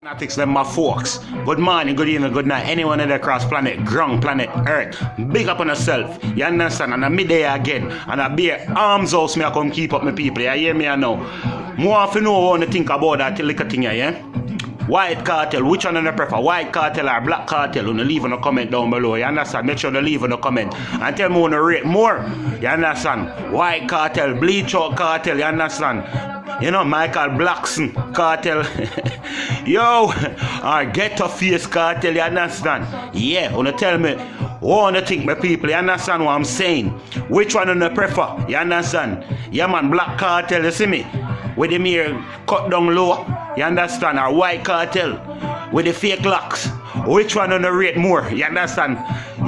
Fanatics, them my folks. Good morning, good evening, good night. Anyone in the cross planet, ground, planet, earth. Big up on yourself. You understand? And I'm midday again. And I be arms house me I come keep up my people. You hear me I know? More if you know what to think about that little thing here, yeah? White Kartel, which one do you prefer? White Kartel or Black Kartel? You leave in a comment down below. You understand? Make sure you leave in a comment. And tell me when to rate more. You understand? White Kartel, Bleach Out Kartel, you understand? You know, Michael Blackson Kartel. Yo, or Get a Face Kartel, you understand? Yeah, wanna tell me what you think, my people, you understand what I'm saying? Which one do you prefer? You understand? Yeah man, Black Kartel, you see me? With the mere cut down low, you understand? Or White Kartel with the fake locks. Which one do you rate more? You understand?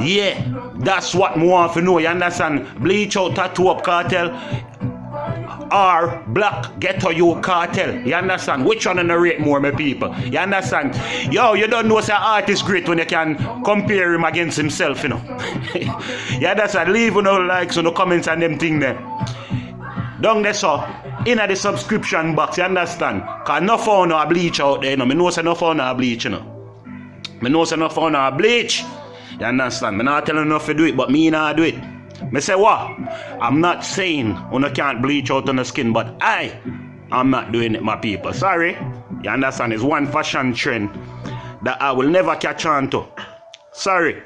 Yeah, that's what I want to know, you understand? Bleach Out Tattoo Up Kartel or Black Ghetto You Kartel. You understand? Which one do you rate more, my people? You understand? Yo, you don't know say art is great when you can compare him against himself, you know. You understand? Leave no likes on the comments and them thing there. Down there, so in the subscription box, you understand? Cause no phone no bleach out there, you know. Me know say no phone no bleach, you know. Me know say no phone no bleach. You understand? Me not telling enough to do it, but me not do it. Me say what? I'm not saying you can't bleach out on the skin, but I'm not doing it, my people. Sorry. You understand? It's one fashion trend that I will never catch on to. Sorry.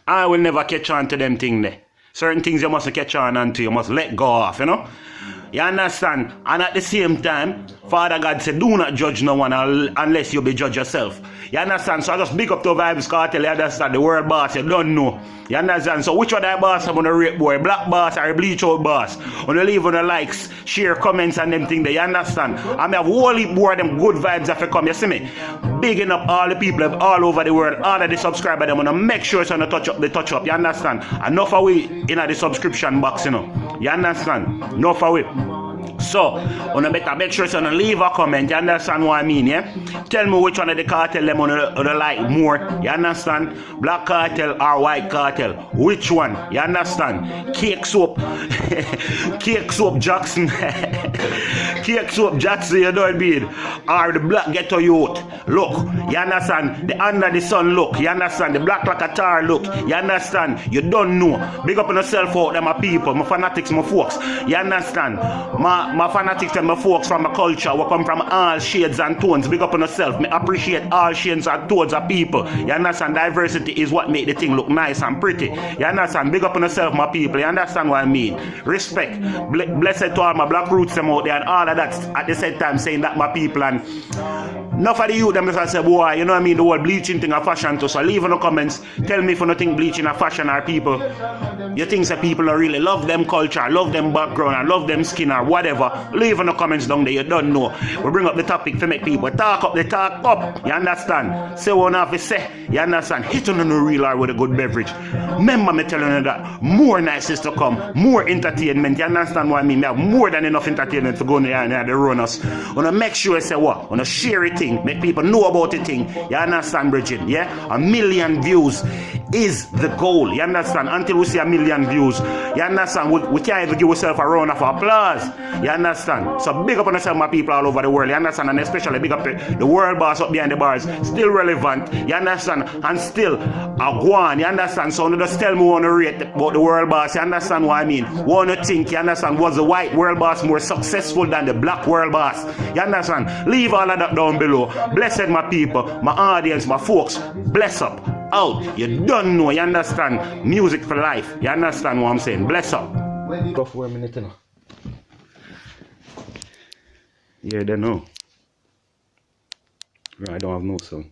I will never catch on to them things there. Certain things you must catch on to, you must let go of, you know? You understand? And at the same time, Father God said, do not judge no one unless you be judge yourself. You understand? So I just big up to Vybz Kartel, you understand? The world boss, you don't know. You understand? So which one that boss I'm gonna rate boy? Black boss or Bleach Out boss? When you leave on the likes, share, comments and them things there, you understand? I mean, have whole heap more of them good vibes if you come, you see me? Bigging up all the people all over the world, all of the subscribers, them wanna make sure it's on the touch up, you understand? Enough of we in the subscription box, you know. You understand? Enough of we. So, you better make sure you leave a comment, you understand what I mean, yeah? Tell me which one of the cartel them you like more, you understand? Black Kartel or White Kartel? Which one? You understand? Cake Soap Cake Soap Jackson Cake Soap Jackson, you know what I mean? Or the Black Ghetto Youth look, you understand? The Under the Sun look, you understand? The Black Like a Tar look, you understand? You don't know. Big up on yourself out there, my people, my fanatics, my folks, you understand? My fanatics and my folks from my culture, we come from all shades and tones. Big up on yourself. Me appreciate all shades and tones of people. You understand? Diversity is what make the thing look nice and pretty. You understand? Big up on yourself, my people. You understand what I mean? Respect. Blessed to all my black roots them out there and all of that at the same time saying that my people. And enough of the youth them just say, boy, you know what I mean? The whole bleaching thing a fashion too. So leave in the comments. Tell me if you don't think bleaching a fashion or people. You think that people don't really love them culture, love them background, and love them skin or whatever. Leave in the comments down there, you don't know. We bring up the topic to make people talk up, you understand? Say what have to say, you understand? Hit on the real or with a good beverage. Remember me telling you that more nice is to come, more entertainment, you understand what I mean? We have more than enough entertainment to go in there and the runners. Wanna make sure you say what? Wanna share a thing, make people know about the thing, you understand, Bridget? Yeah? 1 million views is the goal, you understand? Until we see 1 million views, you understand? We can't even give ourselves a round of applause. You understand? So big up on yourself, my people all over the world, you understand? And especially big up the world boss up behind the bars, still relevant, you understand? And still a guan, you understand? So just tell me what to rate about the world boss, you understand what I mean? What you think, you understand? Was the white world boss more successful than the black world boss? You understand? Leave all of that down below. Blessed my people, my audience, my folks, bless up. Out, you don't know, you understand? Music for life, you understand what I'm saying? Bless up. Go for a minute, you know. Yeah, they know. I don't have no sound.